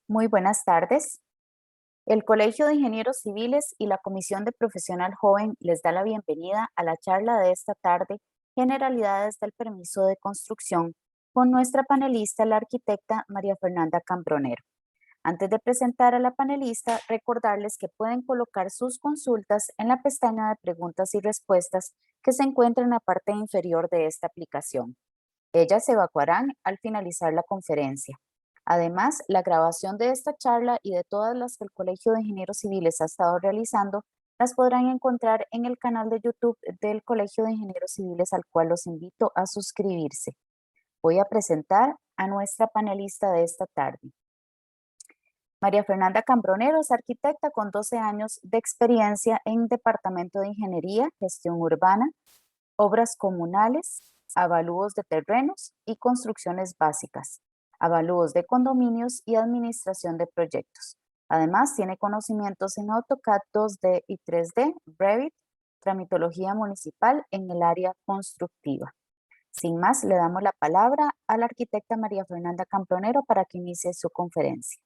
Muy buenas tardes. El Colegio de Ingenieros Civiles y la Comisión de Profesional Joven les da la bienvenida a la charla de esta tarde, Generalidades del Permiso de Construcción, con nuestra panelista, la arquitecta María Fernanda Cambronero. Antes de presentar a la panelista, recordarles que pueden colocar sus consultas en la pestaña de preguntas y respuestas que se encuentra en la parte inferior de esta aplicación. Ellas se evacuarán al finalizar la conferencia. Además, la grabación de esta charla y de todas las que el Colegio de Ingenieros Civiles ha estado realizando las podrán encontrar en el canal de YouTube del Colegio de Ingenieros Civiles, al cual los invito a suscribirse. Voy a presentar a nuestra panelista de esta tarde. María Fernanda Cambronero es arquitecta con 12 años de experiencia en Departamento de Ingeniería, Gestión Urbana, Obras comunales, avalúos de terrenos y construcciones básicas, avalúos de condominios y administración de proyectos. Además, tiene conocimientos en AutoCAD 2D y 3D, Revit, tramitología municipal en el área constructiva. Sin más, le damos la palabra a la arquitecta María Fernanda Cambronero para que inicie su conferencia.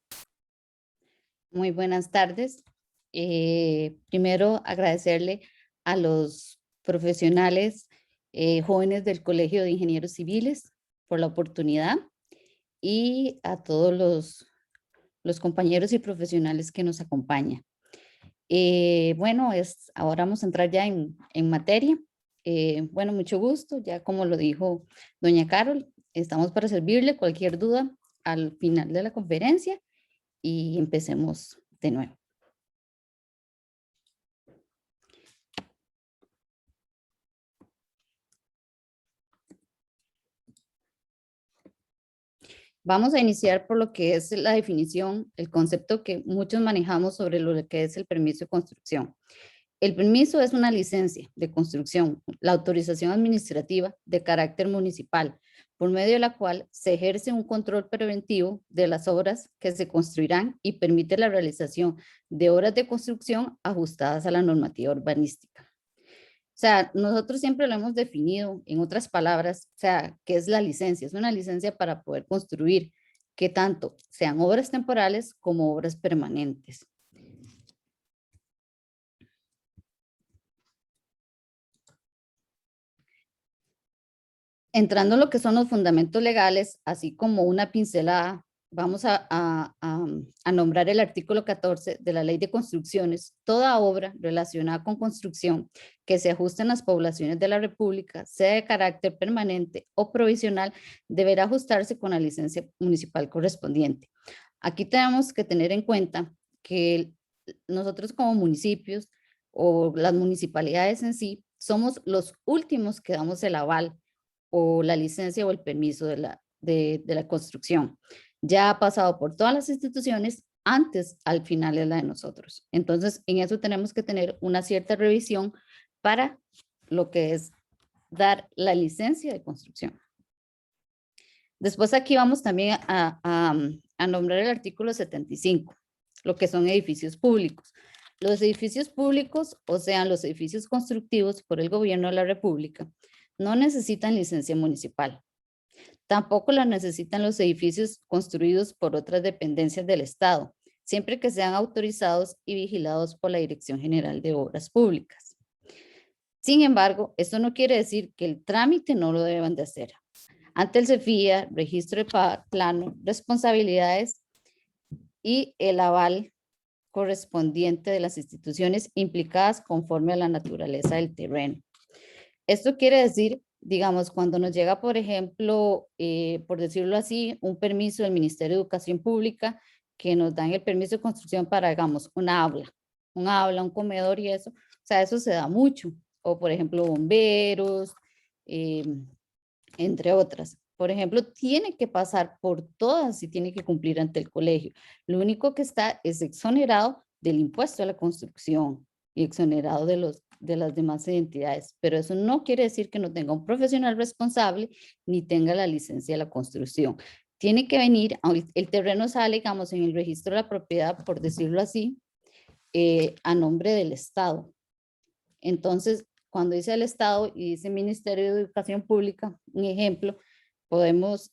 Muy buenas tardes. Primero, agradecerle a los profesionales jóvenes del Colegio de Ingenieros Civiles por la oportunidad y a todos los compañeros y profesionales que nos acompañan. Bueno, ahora vamos a entrar ya en materia. Bueno, mucho gusto, ya como lo dijo doña Carol, estamos para servirle cualquier duda al final de la conferencia y empecemos de nuevo. Vamos a iniciar por lo que es la definición, el concepto que muchos manejamos sobre lo que es el permiso de construcción. El permiso es una licencia de construcción, la autorización administrativa de carácter municipal, por medio de la cual se ejerce un control preventivo de las obras que se construirán y permite la realización de obras de construcción ajustadas a la normativa urbanística. O sea, nosotros siempre lo hemos definido, en otras palabras, o sea, ¿qué es la licencia? Es una licencia para poder construir, que tanto sean obras temporales como obras permanentes. Entrando en lo que son los fundamentos legales, así como una pincelada, vamos a nombrar el artículo 14 de la Ley de Construcciones. Toda obra relacionada con construcción que se ajuste en las poblaciones de la República, sea de carácter permanente o provisional, deberá ajustarse con la licencia municipal correspondiente. Aquí tenemos que tener en cuenta que nosotros como municipios o las municipalidades en sí, somos los últimos que damos el aval o la licencia o el permiso de la construcción. Ya ha pasado por todas las instituciones, antes al final es la de nosotros. Entonces, en eso tenemos que tener una cierta revisión para lo que es dar la licencia de construcción. Después aquí vamos también a nombrar el artículo 75, lo que son edificios públicos. Los edificios públicos, o sea, los edificios constructivos por el gobierno de la República, no necesitan licencia municipal. Tampoco la necesitan los edificios construidos por otras dependencias del Estado, siempre que sean autorizados y vigilados por la Dirección General de Obras Públicas. Sin embargo, esto no quiere decir que el trámite no lo deban de hacer. Ante el CEFIA, registro de plano, responsabilidades y el aval correspondiente de las instituciones implicadas conforme a la naturaleza del terreno. Esto quiere decir, digamos, cuando nos llega, por ejemplo, por decirlo así, un permiso del Ministerio de Educación Pública, que nos dan el permiso de construcción para, digamos, un aula, un comedor y eso, o sea, eso se da mucho. O, por ejemplo, bomberos, eh, entre otras. Por ejemplo, tiene que pasar por todas y tiene que cumplir ante el colegio. Lo único que está es exonerado del impuesto a la construcción y exonerado de las demás identidades, pero eso no quiere decir que no tenga un profesional responsable ni tenga la licencia de la construcción. Tiene que venir, el terreno sale, digamos, en el registro de la propiedad, por decirlo así, a nombre del Estado. Entonces, cuando dice el Estado y dice Ministerio de Educación Pública, un ejemplo, podemos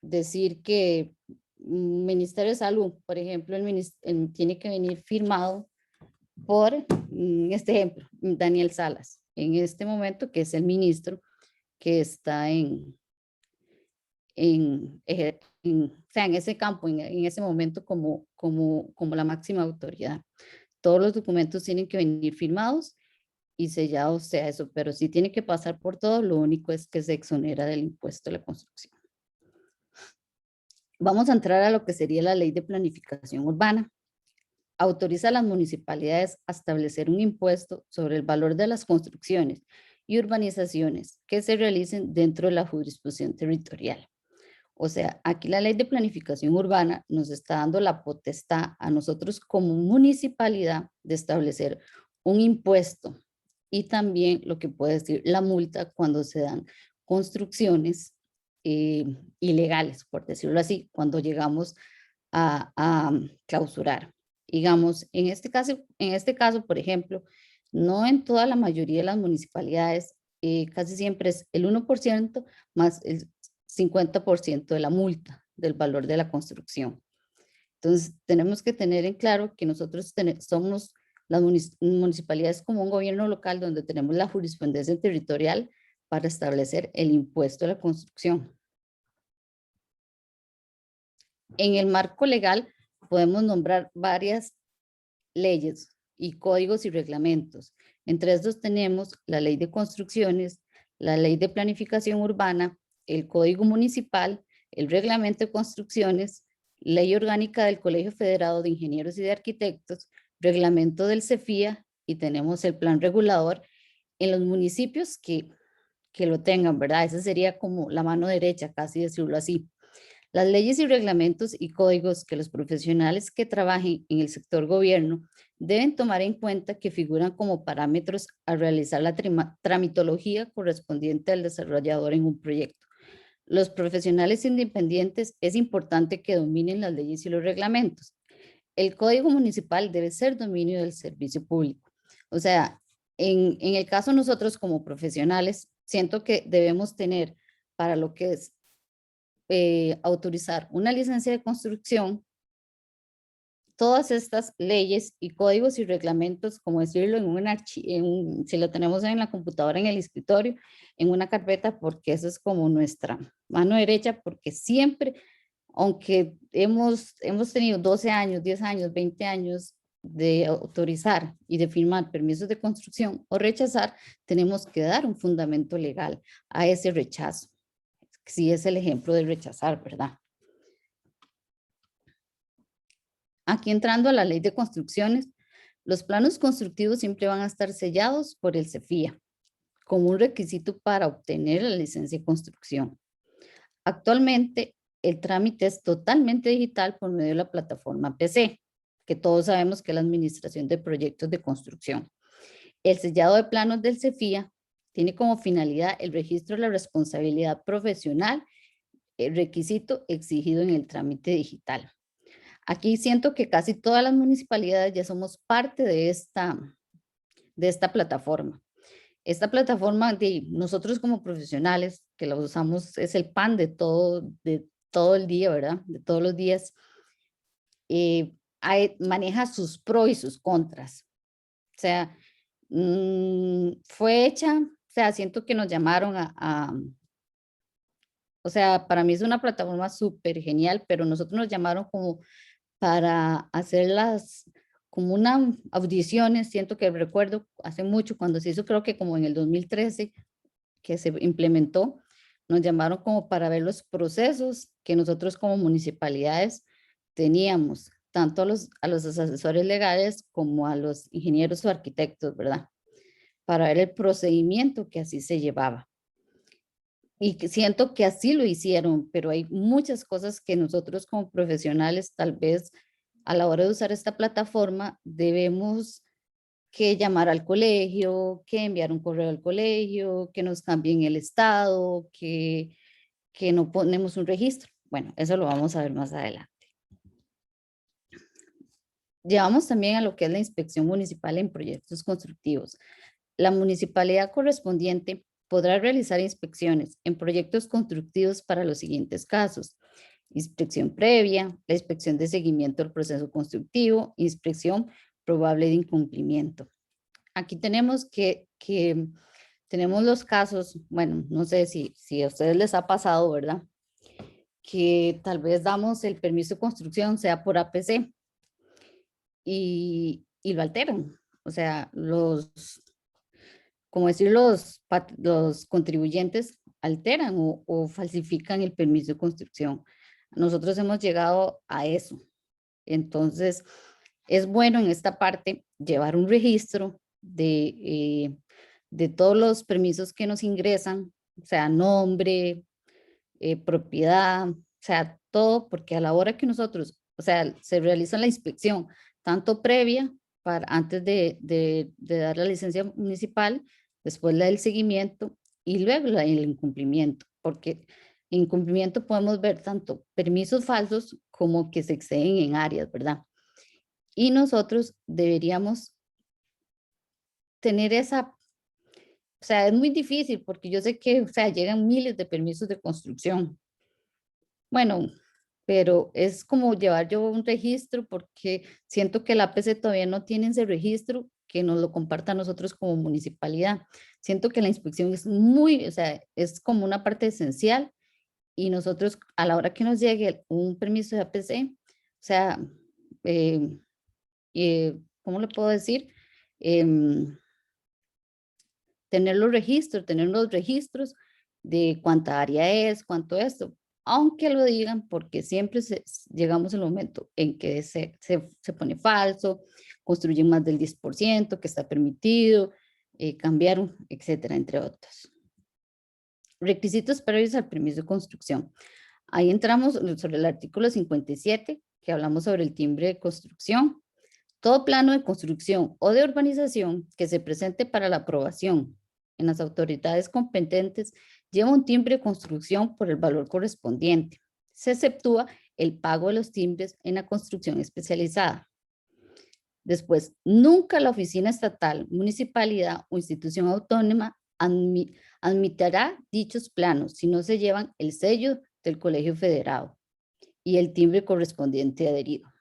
decir que Ministerio de Salud, por ejemplo, tiene que venir firmado por, este ejemplo, Daniel Salas, en este momento, que es el ministro que está o sea, en ese campo, en ese momento como la máxima autoridad. Todos los documentos tienen que venir firmados y sellados, sea eso, pero sí tiene que pasar por todo, lo único es que se exonera del impuesto de la construcción. Vamos a entrar a lo que sería la ley de planificación urbana. Autoriza a las municipalidades a establecer un impuesto sobre el valor de las construcciones y urbanizaciones que se realicen dentro de la jurisdicción territorial. O sea, aquí la ley de planificación urbana nos está dando la potestad a nosotros como municipalidad de establecer un impuesto y también lo que puede decir la multa cuando se dan construcciones ilegales, por decirlo así, cuando llegamos a clausurar. Digamos, en este caso, por ejemplo, no en toda la mayoría de las municipalidades, casi siempre es el 1% más el 50% de la multa del valor de la construcción. Entonces, tenemos que tener en claro que nosotros somos las municipalidades como un gobierno local donde tenemos la jurisprudencia territorial para establecer el impuesto a la construcción. En el marco legal podemos nombrar varias leyes y códigos y reglamentos. Entre estos tenemos la ley de construcciones, la ley de planificación urbana, el código municipal, el reglamento de construcciones, ley orgánica del Colegio Federado de Ingenieros y de Arquitectos, reglamento del CEFIA y tenemos el plan regulador en los municipios que lo tengan, ¿verdad? Esa sería como la mano derecha, casi decirlo así. Las leyes y reglamentos y códigos que los profesionales que trabajen en el sector gobierno deben tomar en cuenta que figuran como parámetros a realizar la tramitología correspondiente al desarrollador en un proyecto. Los profesionales independientes es importante que dominen las leyes y los reglamentos. El código municipal debe ser dominio del servicio público. O sea, en el caso nosotros como profesionales, siento que debemos tener para lo que es autorizar una licencia de construcción, todas estas leyes y códigos y reglamentos, como decirlo, si lo tenemos en la computadora, en el escritorio, en una carpeta, porque eso es como nuestra mano derecha, porque siempre, aunque hemos tenido 12 años, 10 años, 20 años de autorizar y de firmar permisos de construcción o rechazar, tenemos que dar un fundamento legal a ese rechazo. Si es el ejemplo de rechazar, ¿verdad? Aquí entrando a la ley de construcciones, los planos constructivos siempre van a estar sellados por el CEFIA como un requisito para obtener la licencia de construcción. Actualmente, el trámite es totalmente digital por medio de la plataforma PC, que todos sabemos que es la administración de proyectos de construcción. El sellado de planos del CEFIA tiene como finalidad el registro de la responsabilidad profesional, el requisito exigido en el trámite digital. Aquí siento que casi todas las municipalidades ya somos parte de esta plataforma. Esta plataforma de nosotros como profesionales que la usamos es el pan de todo el día, ¿verdad? De todos los días. Maneja sus pros y sus contras. O sea, fue hecha, o sea, siento que nos llamaron o sea, para mí es una plataforma súper genial, pero nosotros nos llamaron como para hacerlas como una audiciones, siento que recuerdo hace mucho cuando se hizo, creo que como en el 2013 que se implementó, nos llamaron como para ver los procesos que nosotros como municipalidades teníamos, tanto a los asesores legales como a los ingenieros o arquitectos, ¿verdad? Para ver el procedimiento que así se llevaba. Y que siento que así lo hicieron, pero hay muchas cosas que nosotros como profesionales tal vez a la hora de usar esta plataforma debemos que llamar al colegio, que enviar un correo al colegio, que nos cambien el estado, que no ponemos un registro. Bueno, eso lo vamos a ver más adelante. Llevamos también a lo que es la inspección municipal en proyectos constructivos. La municipalidad correspondiente podrá realizar inspecciones en proyectos constructivos para los siguientes casos. inspección previa, la inspección de seguimiento del proceso constructivo, inspección probable de incumplimiento. Aquí tenemos que tenemos los casos, bueno, no sé si a ustedes les ha pasado, ¿verdad? Que tal vez damos el permiso de construcción, sea por APC, y lo alteran. O sea, como decir, los contribuyentes alteran o falsifican el permiso de construcción. Nosotros hemos llegado a eso. Entonces, es bueno en esta parte llevar un registro de todos los permisos que nos ingresan, o sea, nombre, propiedad, o sea, todo, porque a la hora que nosotros, o sea, se realiza la inspección, tanto previa, antes de dar la licencia municipal, después la del seguimiento y luego el incumplimiento, porque en incumplimiento podemos ver tanto permisos falsos como que se exceden en áreas, ¿verdad? Y nosotros deberíamos tener esa, o sea, es muy difícil porque yo sé que, o sea, llegan miles de permisos de construcción. Bueno, pero es como llevar yo un registro porque siento que la APC todavía no tiene ese registro que nos lo comparta a nosotros como municipalidad. Siento que la inspección es muy, o sea, es como una parte esencial y nosotros a la hora que nos llegue un permiso de APC, o sea, eh, ¿cómo le puedo decir? Em, tener los registros de cuánta área es, cuánto esto, aunque lo digan, porque siempre llegamos al momento en que se pone falso, construyen más del 10% que está permitido, cambiaron, etcétera, entre otros. Requisitos previos al permiso de construcción. Ahí entramos sobre el artículo 57, que hablamos sobre el timbre de construcción. Todo plano de construcción o de urbanización que se presente para la aprobación en las autoridades competentes lleva un timbre de construcción por el valor correspondiente. Se exceptúa el pago de los timbres en la construcción especializada. Después, nunca la oficina estatal, municipalidad o institución autónoma admitirá dichos planos si no se llevan el sello del Colegio Federado y el timbre correspondiente adherido.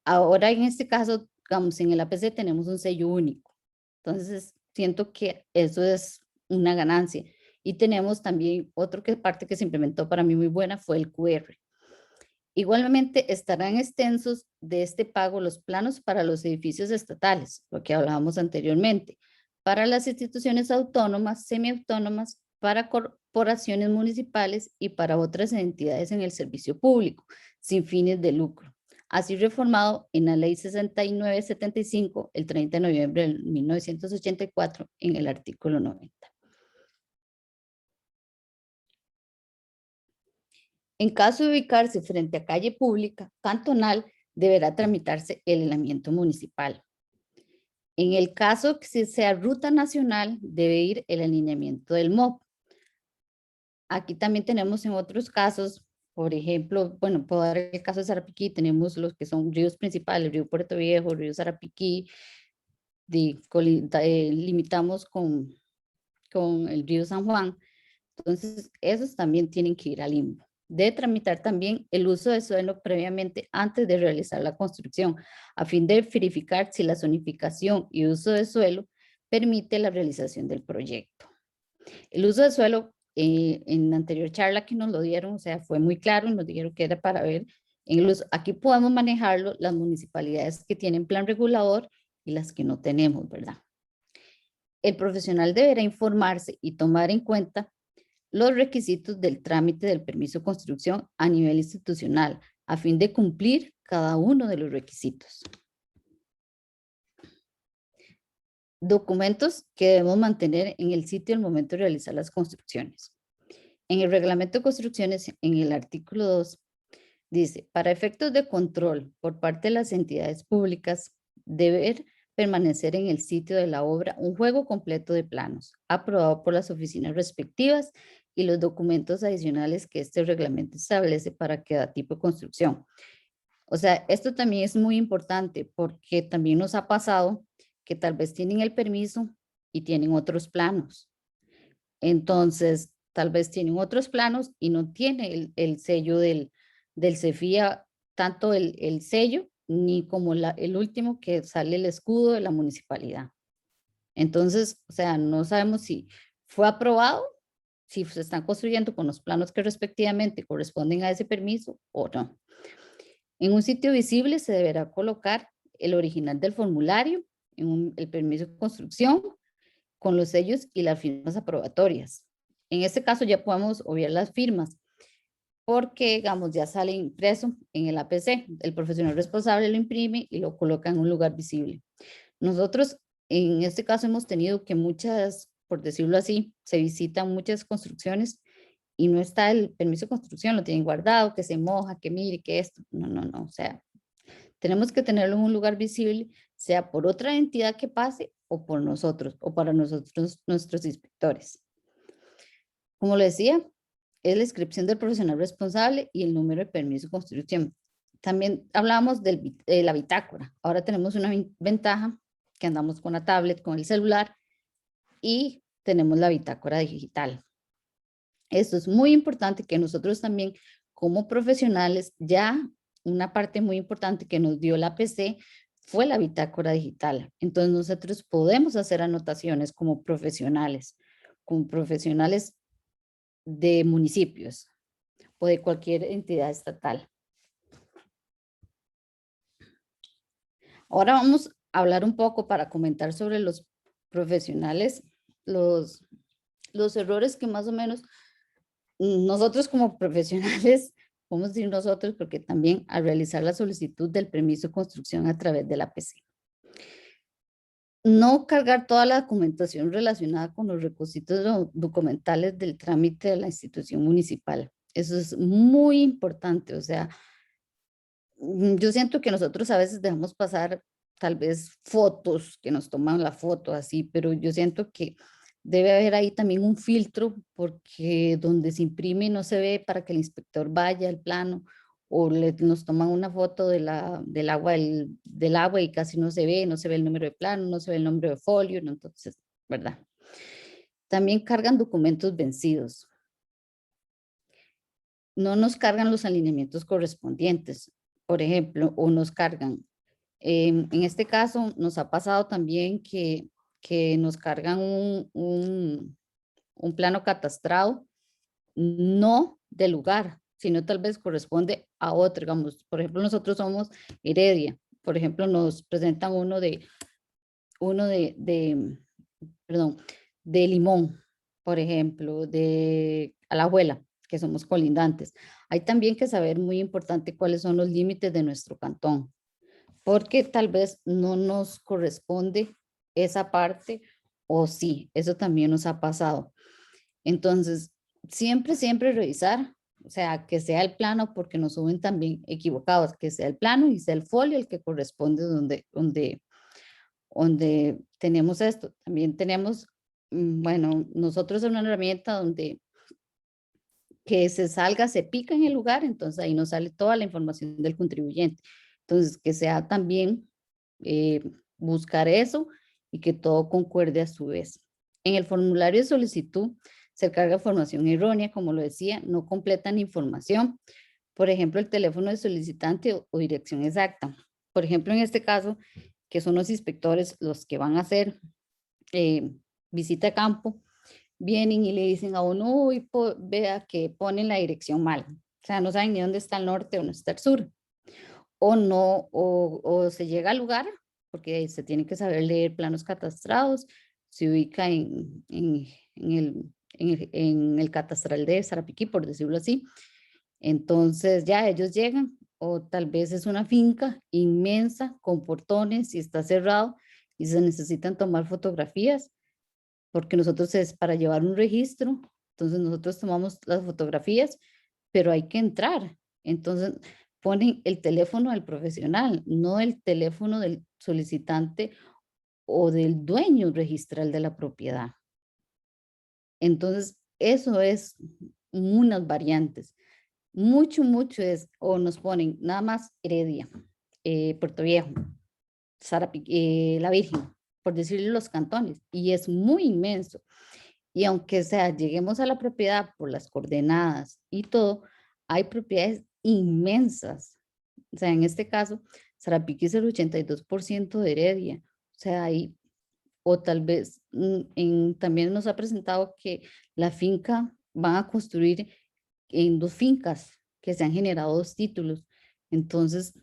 Ahora en este caso, digamos, en el APC tenemos un sello único. Entonces, siento que eso es una ganancia. Y tenemos también otro parte que se implementó para mí muy buena fue el QR. Igualmente estarán extensos de este pago los planos para los edificios estatales, lo que hablábamos anteriormente, para las instituciones autónomas, semiautónomas, para corporaciones municipales y para otras entidades en el servicio público, sin fines de lucro. Así reformado en la Ley 6975, el 30 de noviembre de 1984, en el artículo 90. En caso de ubicarse frente a calle pública, cantonal, deberá tramitarse el alineamiento municipal. En el caso que sea ruta nacional, debe ir el alineamiento del MOP. Aquí también tenemos en otros casos, por ejemplo, bueno, puedo dar el caso de Sarapiquí, tenemos los que son ríos principales, río Puerto Viejo, río Sarapiquí, limitamos con el río San Juan. Entonces, esos también tienen que ir al limbo. Debe tramitar también el uso de suelo previamente antes de realizar la construcción, a fin de verificar si la zonificación y uso de suelo permite la realización del proyecto. El uso de suelo, en la anterior charla que nos lo dieron, o sea, fue muy claro y nos dijeron que era para ver en el uso. Aquí podemos manejarlo las municipalidades que tienen plan regulador y las que no tenemos, ¿verdad? El profesional deberá informarse y tomar en cuenta los requisitos del trámite del permiso de construcción a nivel institucional, a fin de cumplir cada uno de los requisitos. Documentos que debemos mantener en el sitio al momento de realizar las construcciones. En el reglamento de construcciones, en el artículo 2, dice, para efectos de control por parte de las entidades públicas, debe permanecer en el sitio de la obra un juego completo de planos, aprobado por las oficinas respectivas y los documentos adicionales que este reglamento establece para cada tipo de construcción. O sea, esto también es muy importante porque también nos ha pasado que tal vez tienen el permiso y tienen otros planos. Entonces, tal vez tienen otros planos y no tiene el sello del del CEFIA tanto el sello ni como el último que sale el escudo de la municipalidad. Entonces, o sea, no sabemos si fue aprobado, si se están construyendo con los planos que respectivamente corresponden a ese permiso o no. En un sitio visible se deberá colocar el original del formulario, el permiso de construcción, con los sellos y las firmas aprobatorias. En este caso ya podemos obviar las firmas, porque, digamos, ya sale impreso en el APC. El profesional responsable lo imprime y lo coloca en un lugar visible. Nosotros, en este caso, hemos tenido que muchas, por decirlo así, se visitan muchas construcciones y no está el permiso de construcción, lo tienen guardado, que se moja, que mire, que esto. No, no, no. O sea, tenemos que tenerlo en un lugar visible, sea por otra entidad que pase o por nosotros, o para nosotros, nuestros inspectores. Como le decía, es la inscripción del profesional responsable y el número de permiso de construcción. También hablamos de la bitácora. Ahora tenemos una ventaja que andamos con la tablet, con el celular y tenemos la bitácora digital. Esto es muy importante que nosotros también como profesionales, ya una parte muy importante que nos dio la PC fue la bitácora digital. Entonces nosotros podemos hacer anotaciones como profesionales de municipios o de cualquier entidad estatal. Ahora vamos a hablar un poco para comentar sobre los profesionales, los errores que más o menos nosotros como profesionales, podemos decir nosotros, porque también al realizar la solicitud del permiso de construcción a través de la PC. No cargar toda la documentación relacionada con los requisitos documentales del trámite de la institución municipal. Eso es muy importante, o sea, yo siento que nosotros a veces dejamos pasar tal vez fotos, que nos toman la foto así, pero yo siento que debe haber ahí también un filtro porque donde se imprime no se ve para que el inspector vaya al plano o nos toman una foto del agua y casi no se ve el número de plano, no se ve el número de folio, ¿no? Entonces, ¿verdad? También cargan documentos vencidos. No nos cargan los alineamientos correspondientes, por ejemplo, o nos cargan. En este caso, nos ha pasado también que nos cargan un plano catastrado, no del lugar, sino tal vez corresponde a otro. Digamos, por ejemplo, nosotros somos Heredia. Por ejemplo, nos presentan perdón, de Limón, por ejemplo, de Alajuela, que somos colindantes. Hay también que saber muy importante cuáles son los límites de nuestro cantón, porque tal vez no nos corresponde esa parte o sí, eso también nos ha pasado. Entonces, siempre revisar, o sea, que sea el plano, porque nos suben también equivocados, que sea el plano y sea el folio el que corresponde donde tenemos esto. También tenemos, bueno, nosotros en una herramienta donde que se salga, se pica en el lugar, entonces ahí nos sale toda la información del contribuyente. Entonces, que sea también buscar eso y que todo concuerde a su vez. En el formulario de solicitud se carga información errónea, como lo decía, no completan información. Por ejemplo, el teléfono del solicitante o dirección exacta. Por ejemplo, en este caso, que son los inspectores los que van a hacer visita a campo, vienen y le dicen a uno, uy, vea que ponen la dirección mal. O sea, no saben ni dónde está el norte o dónde está el sur. O no, o se llega al lugar, porque se tiene que saber leer planos catastrados, se ubica en el catastral de Sarapiquí, por decirlo así. Entonces ya ellos llegan, o tal vez es una finca inmensa con portones y está cerrado y se necesitan tomar fotografías porque nosotros es para llevar un registro, entonces nosotros tomamos las fotografías, pero hay que entrar. Entonces ponen el teléfono del profesional, no el teléfono del solicitante o del dueño registral de la propiedad. Entonces, eso es unas variantes. Mucho es, o nos ponen nada más Heredia, Puerto Viejo, La Virgen, por decirle los cantones, y es muy inmenso. Y aunque sea, lleguemos a la propiedad por las coordenadas y todo, hay propiedades inmensas. O sea, en este caso, Sarapiquí es el 82% de Heredia. O sea, hay, o tal vez también nos ha presentado que la finca van a construir en 2 fincas que se han generado 2 títulos. Entonces,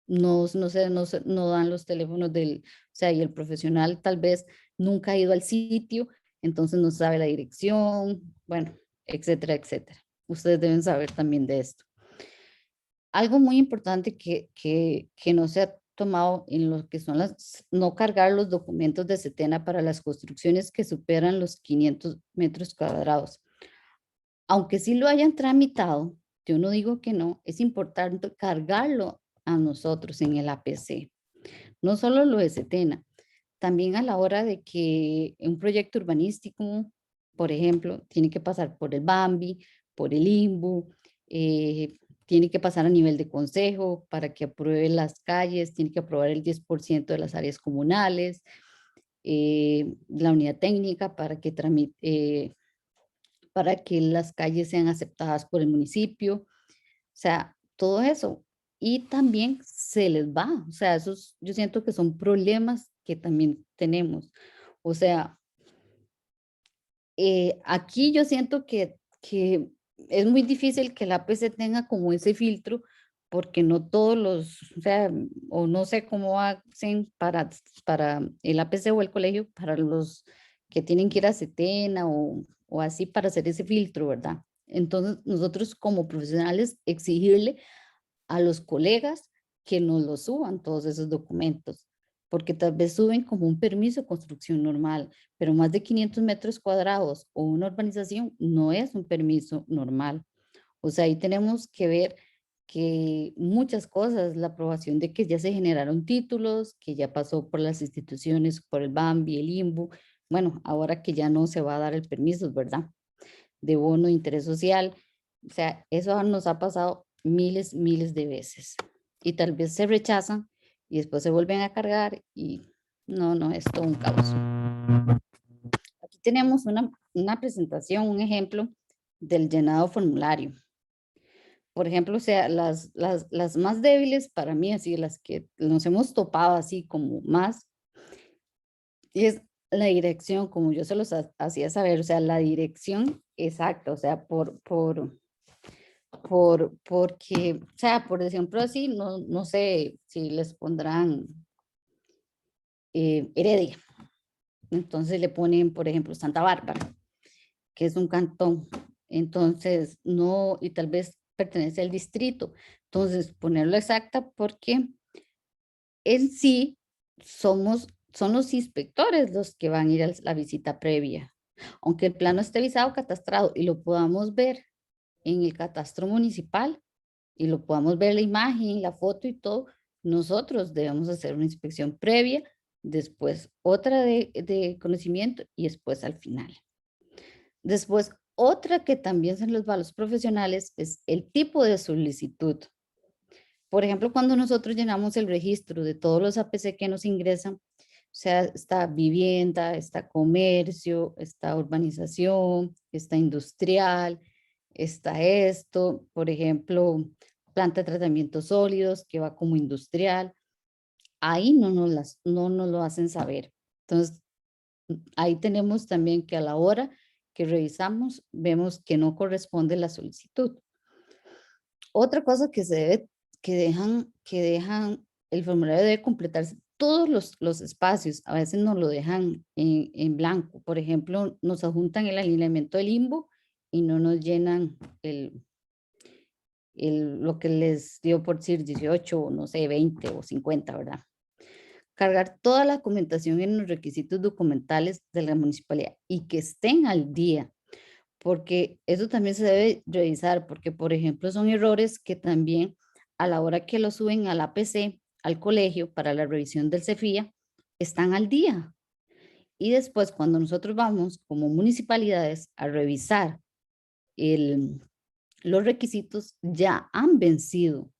no dan los teléfonos o sea, y el profesional tal vez nunca ha ido al sitio, entonces no sabe la dirección, bueno, etcétera, etcétera. Ustedes deben saber también de esto. Algo muy importante que no se ha tomado en lo que son no cargar los documentos de Setena para las construcciones que superan los 500 metros cuadrados. Aunque sí lo hayan tramitado, yo no digo que no, es importante cargarlo a nosotros en el APC. No solo lo de Setena, también a la hora de que un proyecto urbanístico, por ejemplo, tiene que pasar por el BAMBI, por el INBU, tiene que pasar a nivel de consejo para que apruebe las calles, tiene que aprobar el 10% de las áreas comunales, la unidad técnica para que las calles sean aceptadas por el municipio, o sea, todo eso. Y también se les va, o sea, esos yo siento que son problemas que también tenemos. O sea, aquí yo siento que es muy difícil que el APC tenga como ese filtro, porque no todos o sea, o no sé cómo hacen para el APC o el colegio, para los que tienen que ir a Setena o así para hacer ese filtro, ¿verdad? Entonces, nosotros como profesionales exigirle a los colegas que nos lo suban todos esos documentos, porque tal vez suben como un permiso de construcción normal, pero más de 500 metros cuadrados o una urbanización no es un permiso normal. O sea, ahí tenemos que ver que muchas cosas, la aprobación de que ya se generaron títulos, que ya pasó por las instituciones, por el BAMBI, el INBU, bueno, ahora que ya no se va a dar el permiso, ¿verdad? De bono de interés social. O sea, eso nos ha pasado miles de veces. Y tal vez se rechazan y después se vuelven a cargar y no, es todo un caos. Aquí tenemos una presentación, un ejemplo del llenado formulario. Por ejemplo, o sea, las más débiles para mí, así, las que nos hemos topado así como más, es la dirección, como yo se los hacía saber, o sea, la dirección exacta, o sea, porque, o sea, por ejemplo, así, no sé si les pondrán Heredia. Entonces le ponen, por ejemplo, Santa Bárbara, que es un cantón. Entonces, no, y tal vez pertenece al distrito. Entonces, ponerlo exacta porque en sí son los inspectores los que van a ir a la visita previa. Aunque el plano esté visado, catastrado y lo podamos ver en el catastro municipal, y lo podamos ver la imagen, la foto y todo, nosotros debemos hacer una inspección previa, después otra de conocimiento y después al final. Después, otra que también se les va a los profesionales es el tipo de solicitud. Por ejemplo, cuando nosotros llenamos el registro de todos los APC que nos ingresan, o sea, está vivienda, está comercio, está urbanización, está industrial, está esto, por ejemplo, planta de tratamiento sólidos que va como industrial. Ahí no nos lo hacen saber. Entonces, ahí tenemos también que a la hora que revisamos, vemos que no corresponde la solicitud. Otra cosa que dejan, el formulario debe completarse todos los espacios, a veces nos lo dejan en blanco. Por ejemplo, nos adjuntan el alineamiento del limbo y no nos llenan lo que les dio por decir 18, o no sé, 20 o 50, ¿verdad? Cargar toda la documentación en los requisitos documentales de la municipalidad y que estén al día, porque eso también se debe revisar, porque por ejemplo son errores que también a la hora que lo suben al APC, al colegio para la revisión del CEFIA, están al día. Y después cuando nosotros vamos como municipalidades a revisar los requisitos, ya han vencido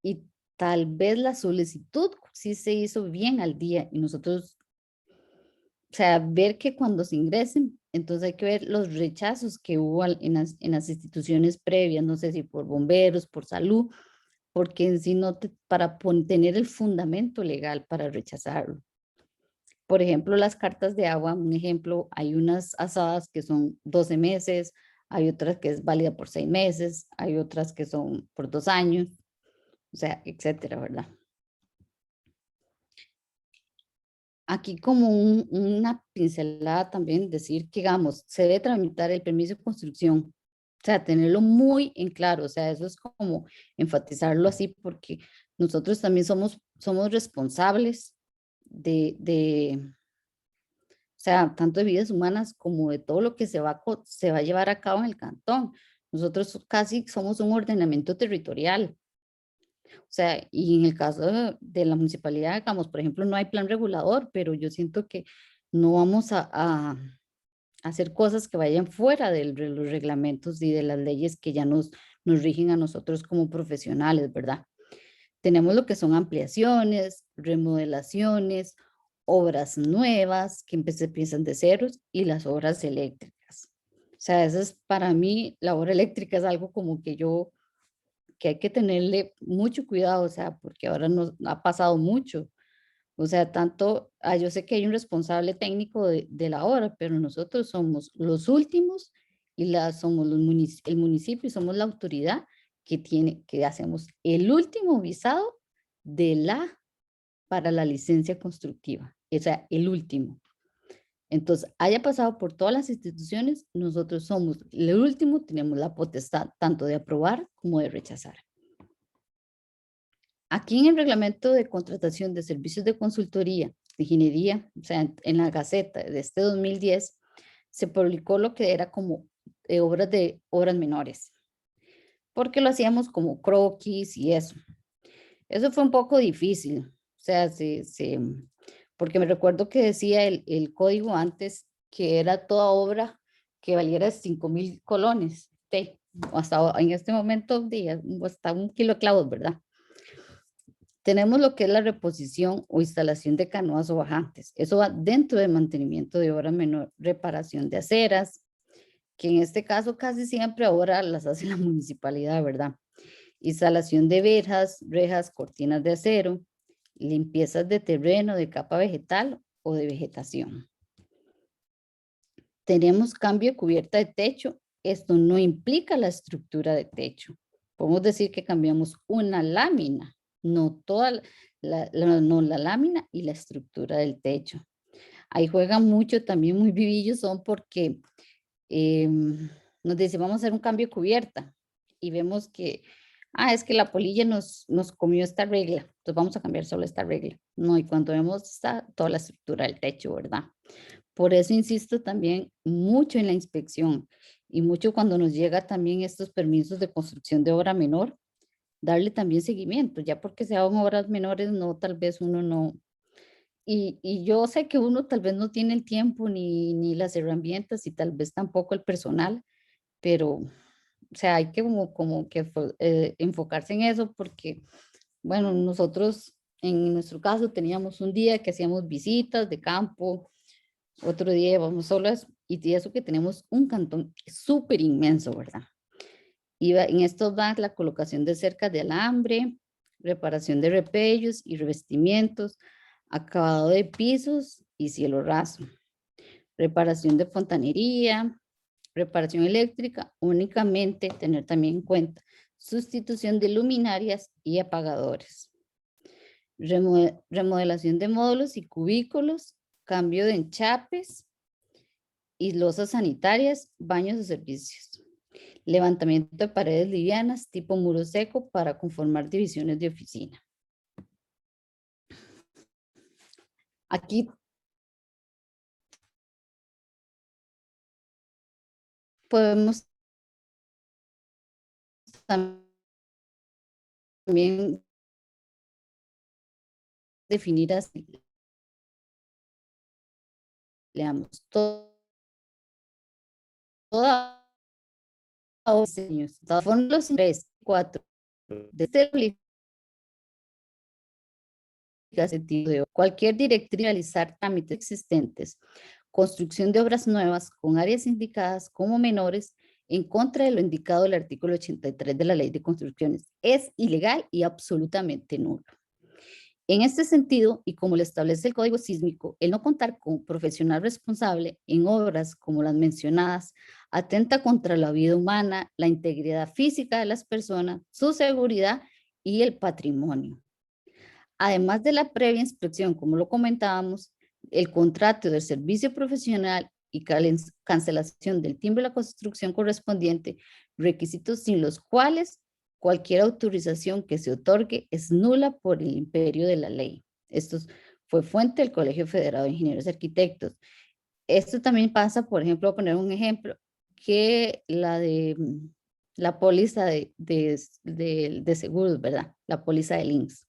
y tal vez la solicitud sí se hizo bien al día y nosotros o sea, ver que cuando se ingresen, entonces hay que ver los rechazos que hubo en las instituciones previas, no sé si por bomberos, por salud, porque en sí no para tener el fundamento legal para rechazarlo. Por ejemplo, las cartas de agua, un ejemplo, hay unas asadas que son 12 meses, hay otras que es válida por 6 meses, hay otras que son por 2 años, o sea, etcétera, ¿verdad? Aquí como una pincelada también decir que, digamos, se debe tramitar el permiso de construcción, o sea, tenerlo muy en claro, o sea, eso es como enfatizarlo así porque nosotros también somos responsables o sea, tanto de vidas humanas como de todo lo que se va a llevar a cabo en el cantón. Nosotros casi somos un ordenamiento territorial. O sea, y en el caso de la municipalidad, digamos, por ejemplo, no hay plan regulador, pero yo siento que no vamos a hacer cosas que vayan fuera de los reglamentos y de las leyes que ya nos rigen a nosotros como profesionales, ¿verdad? Tenemos lo que son ampliaciones, remodelaciones, obras nuevas que empiezan de ceros y las obras eléctricas. O sea, eso es para mí, la obra eléctrica es algo como que hay que tenerle mucho cuidado, o sea, porque ahora nos ha pasado mucho. O sea, tanto, yo sé que hay un responsable técnico de la obra, pero nosotros somos los últimos y somos el municipio y somos la autoridad que hacemos el último visado para la licencia constructiva, o sea, el último. Entonces, haya pasado por todas las instituciones, nosotros somos el último, tenemos la potestad tanto de aprobar como de rechazar. Aquí en el reglamento de contratación de servicios de consultoría, de ingeniería, o sea, en la Gaceta de este 2010, se publicó lo que era como obras menores, porque lo hacíamos como croquis y eso. Eso fue un poco difícil, o sea, porque me recuerdo que decía el código antes que era toda obra que valiera 5,000 colones, o hasta en este momento, hasta 1 kilo de clavos, ¿verdad? Tenemos lo que es la reposición o instalación de canoas o bajantes. Eso va dentro del mantenimiento de obra menor, reparación de aceras, que en este caso casi siempre ahora las hace la municipalidad, ¿verdad? Instalación de verjas, rejas, cortinas de acero, limpiezas de terreno, de capa vegetal o de vegetación. Tenemos cambio de cubierta de techo. Esto no implica la estructura de techo. Podemos decir que cambiamos una lámina, no toda no la lámina y la estructura del techo. Ahí juegan mucho, también muy vivillos son porque nos dice, vamos a hacer un cambio de cubierta y vemos que, es que la polilla nos comió esta regla, entonces vamos a cambiar solo esta regla. No, y cuando vemos toda la estructura del techo, ¿verdad? Por eso insisto también mucho en la inspección y mucho cuando nos llega también estos permisos de construcción de obra menor, darle también seguimiento, ya porque se hagan obras menores, no, tal vez uno no. Y yo sé que uno tal vez no tiene el tiempo ni las herramientas y tal vez tampoco el personal, pero, o sea, hay que como que enfocarse en eso porque, bueno, nosotros en nuestro caso teníamos un día que hacíamos visitas de campo, otro día íbamos solas y eso que tenemos un cantón súper inmenso, ¿verdad? En esto va la colocación de cercas de alambre, reparación de repellos y revestimientos, acabado de pisos y cielo raso, reparación de fontanería, reparación eléctrica, únicamente tener también en cuenta sustitución de luminarias y apagadores, remodelación de módulos y cubículos, cambio de enchapes y losas sanitarias, baños de servicios. Levantamiento de paredes livianas tipo muro seco para conformar divisiones de oficina. Aquí podemos también definir así, leamos, toda diseños, todas formas, 3, 4, de sentido de cualquier directriz realizar trámites existentes, construcción de obras nuevas con áreas indicadas como menores en contra de lo indicado del artículo 83 de la Ley de Construcciones. Es ilegal y absolutamente nulo. En este sentido, y como lo establece el Código Sísmico, el no contar con profesional responsable en obras como las mencionadas atenta contra la vida humana, la integridad física de las personas, su seguridad y el patrimonio. Además de la previa inspección, como lo comentábamos, el contrato del servicio profesional y cancelación del timbre de la construcción correspondiente, requisitos sin los cuales cualquier autorización que se otorgue es nula por el imperio de la ley. Esto fue fuente del Colegio Federado de Ingenieros y Arquitectos. Esto también pasa, por ejemplo, a poner un ejemplo, que la póliza de seguros, ¿verdad? La póliza del INSS.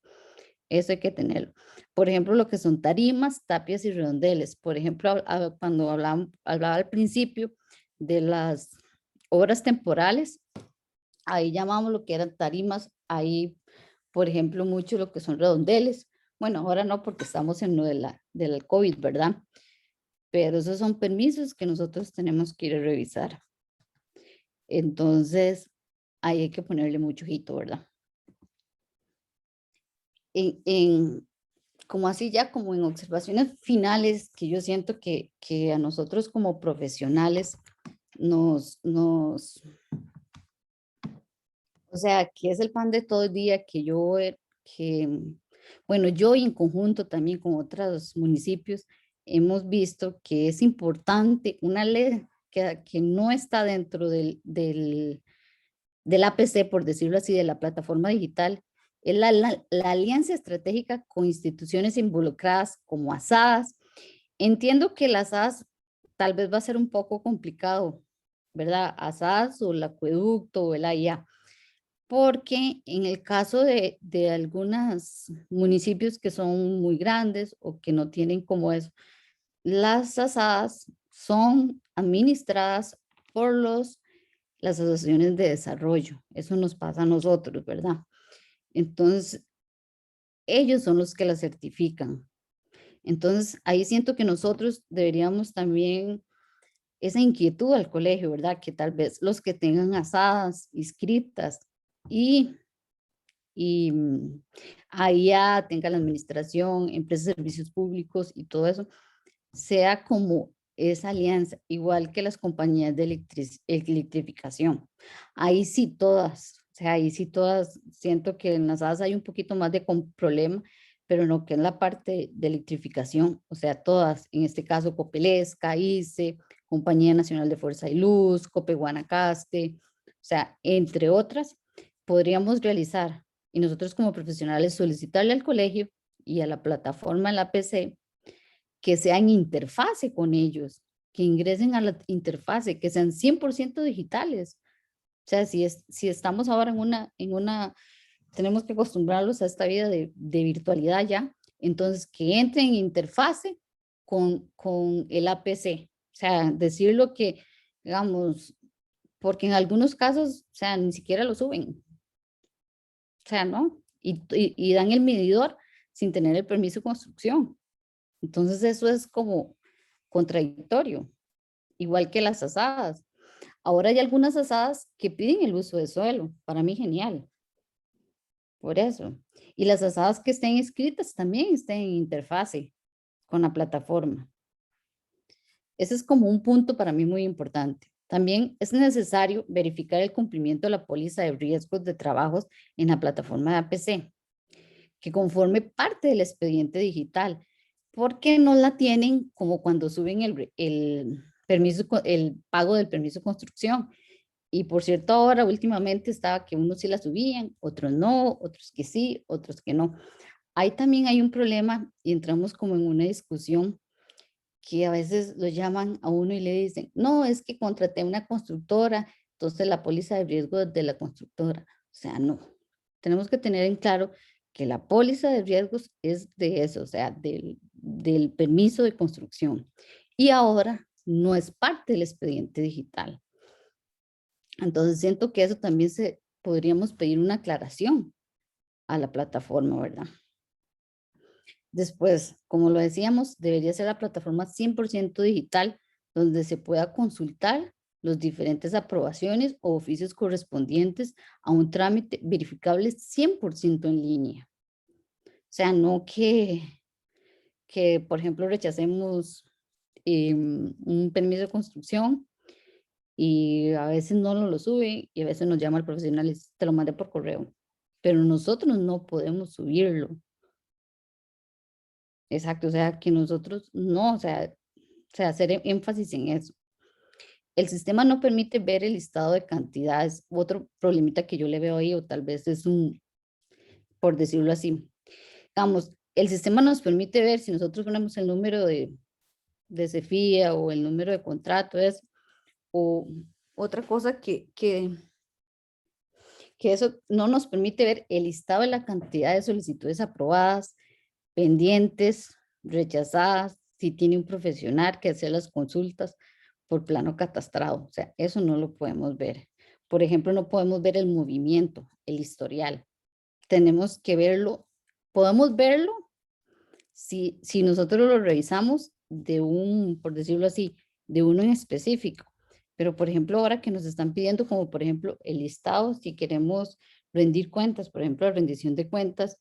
Eso hay que tenerlo. Por ejemplo, lo que son tarimas, tapias y redondeles. Por ejemplo, cuando hablaba al principio de las obras temporales, ahí llamamos lo que eran tarimas, ahí, por ejemplo, mucho lo que son redondeles. Bueno, ahora no porque estamos en lo del COVID, ¿verdad? Pero esos son permisos que nosotros tenemos que ir a revisar. Entonces, ahí hay que ponerle mucho ojito, ¿verdad? Como así ya, como en observaciones finales, que yo siento que a nosotros como profesionales o sea, que es el pan de todo el día bueno, yo y en conjunto también con otros municipios hemos visto que es importante una ley que no está dentro del APC, por decirlo así, de la plataforma digital, es la alianza estratégica con instituciones involucradas como ASADS. Entiendo que las ASADS tal vez va a ser un poco complicado, ¿verdad? ASADS o el acueducto o el AIA, porque en el caso de algunos municipios que son muy grandes o que no tienen como eso, las ASADS son administradas por las asociaciones de desarrollo. Eso nos pasa a nosotros, ¿verdad? Entonces, ellos son los que la certifican. Entonces, ahí siento que nosotros deberíamos también esa inquietud al colegio, ¿verdad? Que tal vez los que tengan asadas inscritas y, y ahí ya tenga la administración, empresas de servicios públicos y todo eso, sea como esa alianza, igual que las compañías de electrificación. Ahí sí todas, o sea, ahí sí todas, siento que en las AS hay un poquito más de problema, pero no que en la parte de electrificación, o sea, todas, en este caso Copelesca, ICE, Compañía Nacional de Fuerza y Luz, Cope Guanacaste, o sea, entre otras, podríamos realizar, y nosotros como profesionales solicitarle al colegio y a la plataforma, en la PC, que sean interfase con ellos, que ingresen a la interfase, que sean 100% digitales. O sea, si estamos ahora tenemos que acostumbrarlos a esta vida de virtualidad ya, entonces que entren en interfase con el APC. O sea, decirlo que, digamos, porque en algunos casos, o sea, ni siquiera lo suben. O sea, ¿no? Y dan el medidor sin tener el permiso de construcción. Entonces eso es como contradictorio, igual que las asadas. Ahora hay algunas asadas que piden el uso de suelo, para mí genial, por eso. Y las asadas que estén escritas también estén en interfase con la plataforma. Ese es como un punto para mí muy importante. También es necesario verificar el cumplimiento de la póliza de riesgos de trabajos en la plataforma de APC, que conforme parte del expediente digital, porque no la tienen como cuando suben el permiso, el pago del permiso de construcción. Y por cierto, ahora últimamente estaba que unos sí la subían, otros no, otros que sí, otros que no. Ahí también hay un problema y entramos como en una discusión que a veces lo llaman a uno y le dicen, no, es que contraté una constructora, entonces la póliza de riesgo es de la constructora. O sea, no. Tenemos que tener en claro que la póliza de riesgos es de eso, o sea, del permiso de construcción. Y ahora no es parte del expediente digital. Entonces siento que eso también podríamos pedir una aclaración a la plataforma, ¿verdad? Después, como lo decíamos, debería ser la plataforma 100% digital donde se pueda consultar los diferentes aprobaciones o oficios correspondientes a un trámite verificable 100% en línea. O sea, no que por ejemplo, rechacemos un permiso de construcción y a veces no nos lo sube y a veces nos llama el profesional y dice, te lo mandé por correo, pero nosotros no podemos subirlo. Exacto, o sea, que nosotros no, o sea, hacer énfasis en eso. El sistema no permite ver el listado de cantidades. Otro problemita que yo le veo ahí, o tal vez es por decirlo así. Digamos, el sistema nos permite ver si nosotros ponemos el número de CEFIA o el número de contrato, o otra cosa que eso no nos permite ver el listado de la cantidad de solicitudes aprobadas, pendientes, rechazadas, si tiene un profesional que hace las consultas por plano catastrado. O sea, eso no lo podemos ver. Por ejemplo, no podemos ver el movimiento, el historial. Tenemos que verlo, podemos verlo si nosotros lo revisamos de por decirlo así, de uno en específico. Pero, por ejemplo, ahora que nos están pidiendo, como por ejemplo, el listado, si queremos rendir cuentas, por ejemplo, la rendición de cuentas,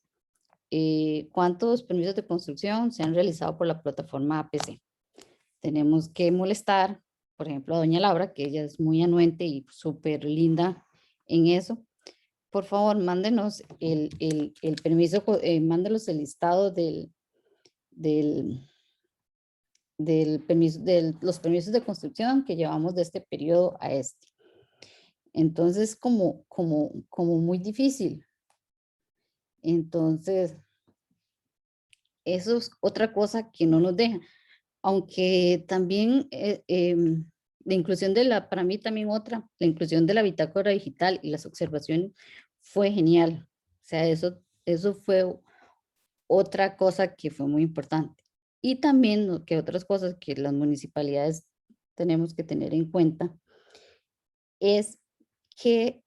cuántos permisos de construcción se han realizado por la plataforma APC. Tenemos que molestar, por ejemplo, a doña Laura, que ella es muy anuente y súper linda en eso. Por favor, mándenos el permiso, mándenos el listado del, del permiso, de los permisos de construcción que llevamos de este periodo a este. Entonces, como muy difícil. Entonces, eso es otra cosa que no nos deja. Aunque también la inclusión para mí también otra, la inclusión de la bitácora digital y las observaciones fue genial. O sea, eso fue otra cosa que fue muy importante. Y también que otras cosas que las municipalidades tenemos que tener en cuenta es que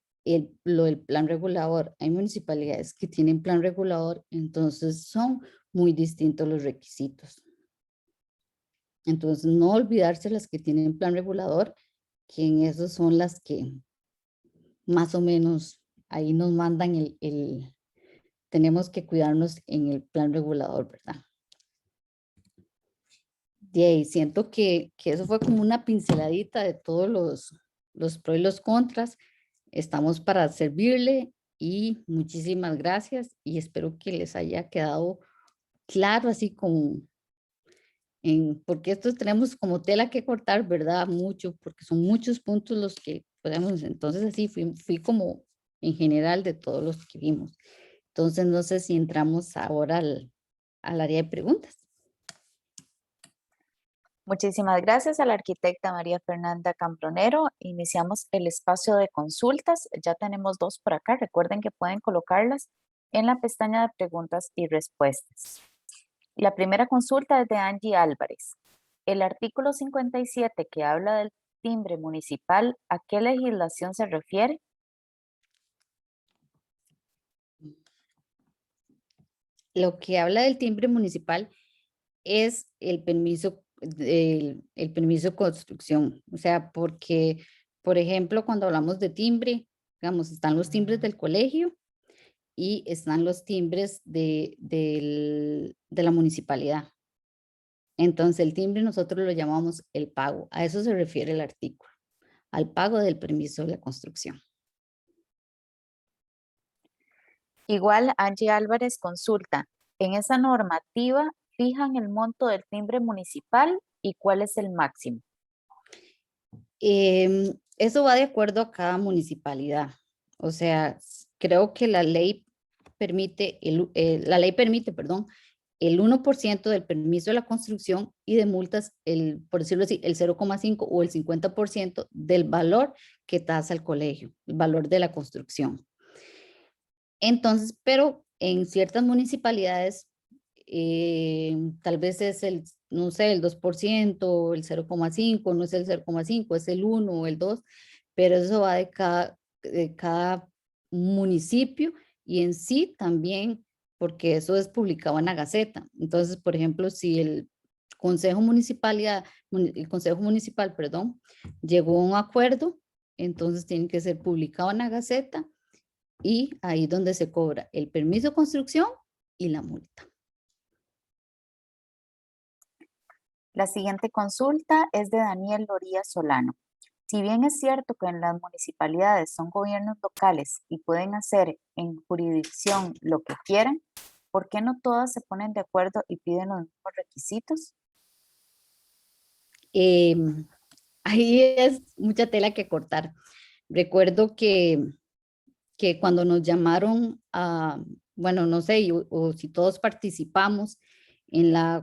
lo del plan regulador, hay municipalidades que tienen plan regulador, entonces son muy distintos los requisitos. Entonces, no olvidarse las que tienen plan regulador, que en eso son las que más o menos ahí nos mandan tenemos que cuidarnos en el plan regulador, ¿verdad? De ahí siento que eso fue como una pinceladita de todos los pros y los contras. Estamos para servirle y muchísimas gracias y espero que les haya quedado claro, así como porque estos tenemos como tela que cortar, ¿verdad? Mucho, porque son muchos puntos los que podemos, entonces así fui como en general de todos los que vimos. Entonces no sé si entramos ahora al área de preguntas. Muchísimas gracias a la arquitecta María Fernanda Cambronero. Iniciamos el espacio de consultas. Ya tenemos dos por acá. Recuerden que pueden colocarlas en la pestaña de preguntas y respuestas. La primera consulta es de Angie Álvarez. El artículo 57 que habla del timbre municipal, ¿a qué legislación se refiere? Lo que habla del timbre municipal es el permiso de construcción. O sea, porque, por ejemplo, cuando hablamos de timbre, digamos, están los timbres del colegio y están los timbres de la municipalidad. Entonces, el timbre nosotros lo llamamos el pago. A eso se refiere el artículo, al pago del permiso de la construcción. Igual Angie Álvarez consulta, ¿en esa normativa fijan el monto del timbre municipal y cuál es el máximo? Eso va de acuerdo a cada municipalidad. O sea, creo que la ley permite, perdón, el 1% del permiso de la construcción y de multas, por decirlo así, el 0,5 o el 50% del valor que tasa el colegio, el valor de la construcción. Entonces, pero en ciertas municipalidades, tal vez es no sé, el 2%, el 0,5, no es el 0,5, es el 1 o el 2, pero eso va de cada municipio y en sí también porque eso es publicado en la Gaceta. Entonces, por ejemplo, si el Consejo Municipal, perdón, llegó a un acuerdo, entonces tiene que ser publicado en la Gaceta y ahí donde se cobra el permiso de construcción y la multa. La siguiente consulta es de Daniel Loría Solano. Si bien es cierto que en las municipalidades son gobiernos locales y pueden hacer en jurisdicción lo que quieran, ¿por qué no todas se ponen de acuerdo y piden los mismos requisitos? Eh, Ahí es mucha tela que cortar. Recuerdo que cuando nos llamaron a, bueno, no sé, o si todos participamos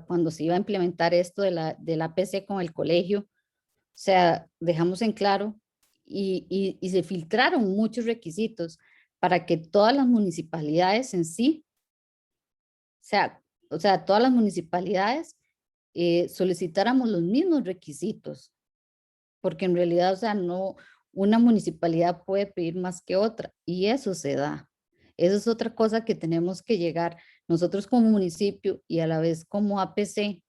cuando se iba a implementar esto de la APC con el colegio, o sea, dejamos en claro y se filtraron muchos requisitos para que todas las municipalidades en sí, o sea, todas las municipalidades solicitáramos los mismos requisitos, porque en realidad, o sea, no, una municipalidad puede pedir más que otra y eso se da. Eso es otra cosa que tenemos que llegar nosotros como municipio y a la vez como APC,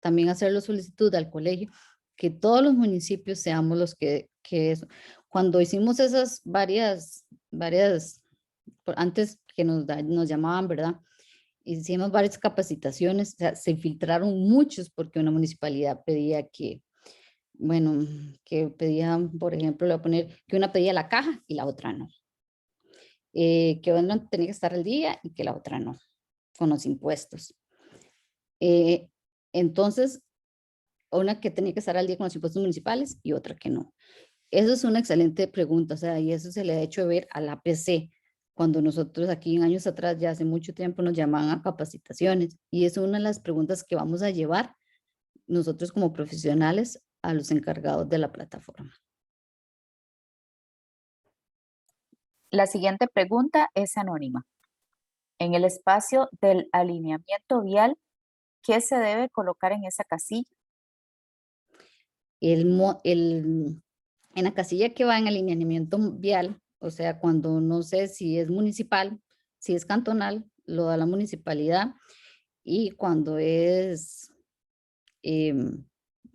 también hacer la solicitud al colegio, que todos los municipios seamos los que eso. Cuando hicimos esas antes que nos llamaban, ¿verdad? Hicimos varias capacitaciones, o sea, se filtraron muchos porque una municipalidad pedía que, bueno, que pedían, por ejemplo, le voy a poner que una pedía la caja y la otra no. Que una tenía que estar al día y que la otra no, con los impuestos. Entonces, una que tenía que estar al día con los impuestos municipales y otra que no. Eso es una excelente pregunta, o sea, y eso se le ha hecho ver a la APC, cuando nosotros aquí en años atrás, ya hace mucho tiempo, nos llamaban a capacitaciones, y es una de las preguntas que vamos a llevar nosotros como profesionales a los encargados de la plataforma. La siguiente pregunta es anónima. En el espacio del alineamiento vial, ¿qué se debe colocar en esa casilla? En la casilla que va en alineamiento vial, o sea, cuando no sé si es municipal, si es cantonal, lo da la municipalidad, y cuando es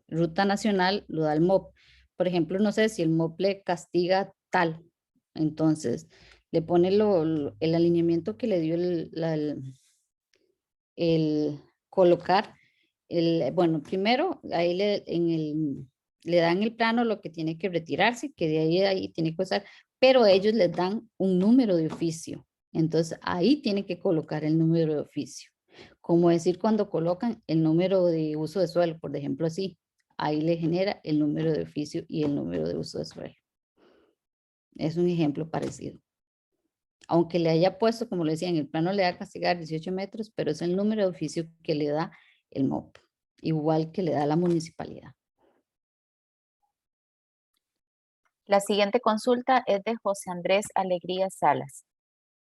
ruta nacional, lo da el MOP. Por ejemplo, no sé si el MOP le castiga tal, entonces le pone el alineamiento que le dio el colocar, bueno, primero ahí le dan el plano lo que tiene que retirarse, que de ahí tiene que usar, pero ellos les dan un número de oficio. Entonces ahí tiene que colocar el número de oficio. Como decir cuando colocan el número de uso de suelo, por ejemplo así, ahí le genera el número de oficio y el número de uso de suelo. Es un ejemplo parecido. Aunque le haya puesto, como le decía, en el plano le da castigar 18 metros, pero es el número de oficio que le da el MOP, igual que le da la municipalidad. La siguiente consulta es de José Andrés Alegría Salas.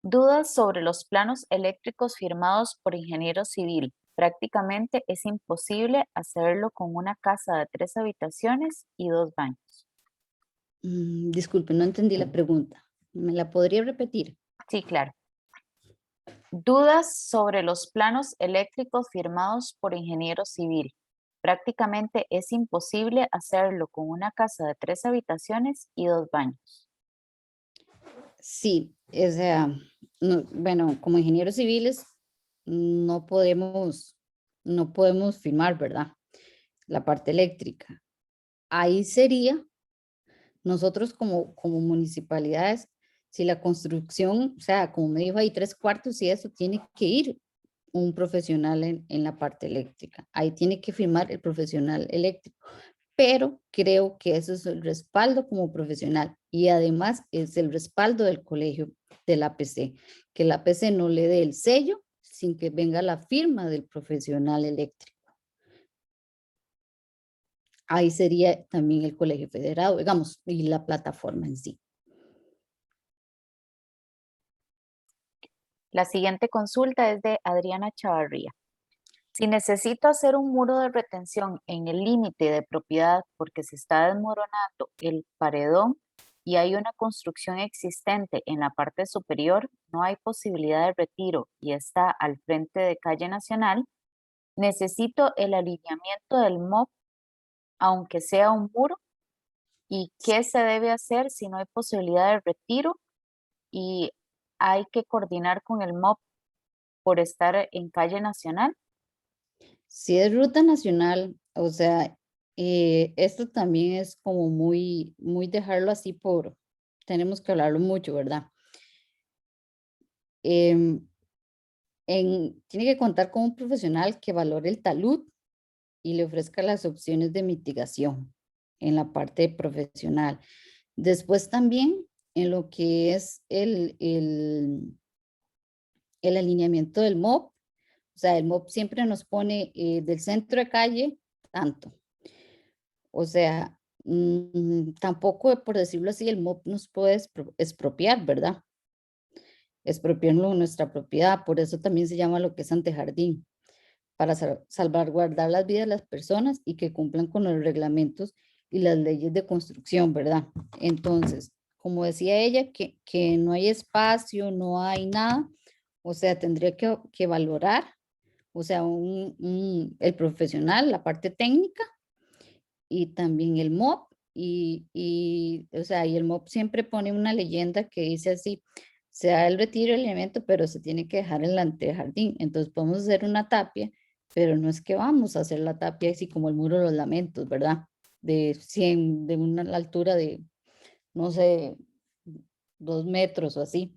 Dudas sobre los planos eléctricos firmados por ingeniero civil. Prácticamente es imposible hacerlo con una casa de 3 habitaciones y 2 baños. Disculpe, no entendí la pregunta. ¿Me la podría repetir? Sí, claro. Dudas sobre los planos eléctricos firmados por ingeniero civil. Prácticamente es imposible hacerlo con una casa de 3 habitaciones y 2 baños. Sí, o sea, bueno, como ingenieros civiles no podemos firmar, ¿verdad? La parte eléctrica. Ahí sería nosotros como municipalidades, si la construcción, o sea, como me dijo ahí 3/4 y eso, tiene que ir un profesional en la parte eléctrica. Ahí tiene que firmar el profesional eléctrico. Pero creo que eso es el respaldo como profesional y además es el respaldo del colegio del APC, que el APC no le dé el sello sin que venga la firma del profesional eléctrico. Ahí sería también el colegio federado, digamos, y la plataforma en sí. La siguiente consulta es de Adriana Chavarría. Si necesito hacer un muro de retención en el límite de propiedad porque se está desmoronando el paredón y hay una construcción existente en la parte superior, no hay posibilidad de retiro y está al frente de calle Nacional, necesito el alineamiento del MOP, aunque sea un muro, y qué se debe hacer si no hay posibilidad de retiro y hay que coordinar con el MOP por estar en calle Nacional. Si es ruta nacional, o sea, esto también es como muy dejarlo así tenemos que hablarlo mucho, ¿verdad? Em, Tiene que contar con un profesional que valore el talud y le ofrezca las opciones de mitigación en la parte profesional. Después también en lo que es el alineamiento del MOP, o sea, el MOP siempre nos pone del centro de calle tanto. O sea, tampoco, por decirlo así, el MOP nos puede expropiar, ¿verdad? Expropiarlo en nuestra propiedad, por eso también se llama lo que es antejardín, para salvaguardar las vidas de las personas y que cumplan con los reglamentos y las leyes de construcción, ¿verdad? Entonces, como decía ella, que no hay espacio, no hay nada, o sea, tendría que valorar, o sea, el profesional, la parte técnica y también el MOP, o sea, y el MOP siempre pone una leyenda que dice así, se da el retiro del elemento, pero se tiene que dejar el antejardín. Entonces podemos hacer una tapia, pero no es que vamos a hacer la tapia así como el muro de los lamentos, ¿verdad? De 100, de una altura de, no sé, 2 metros o así.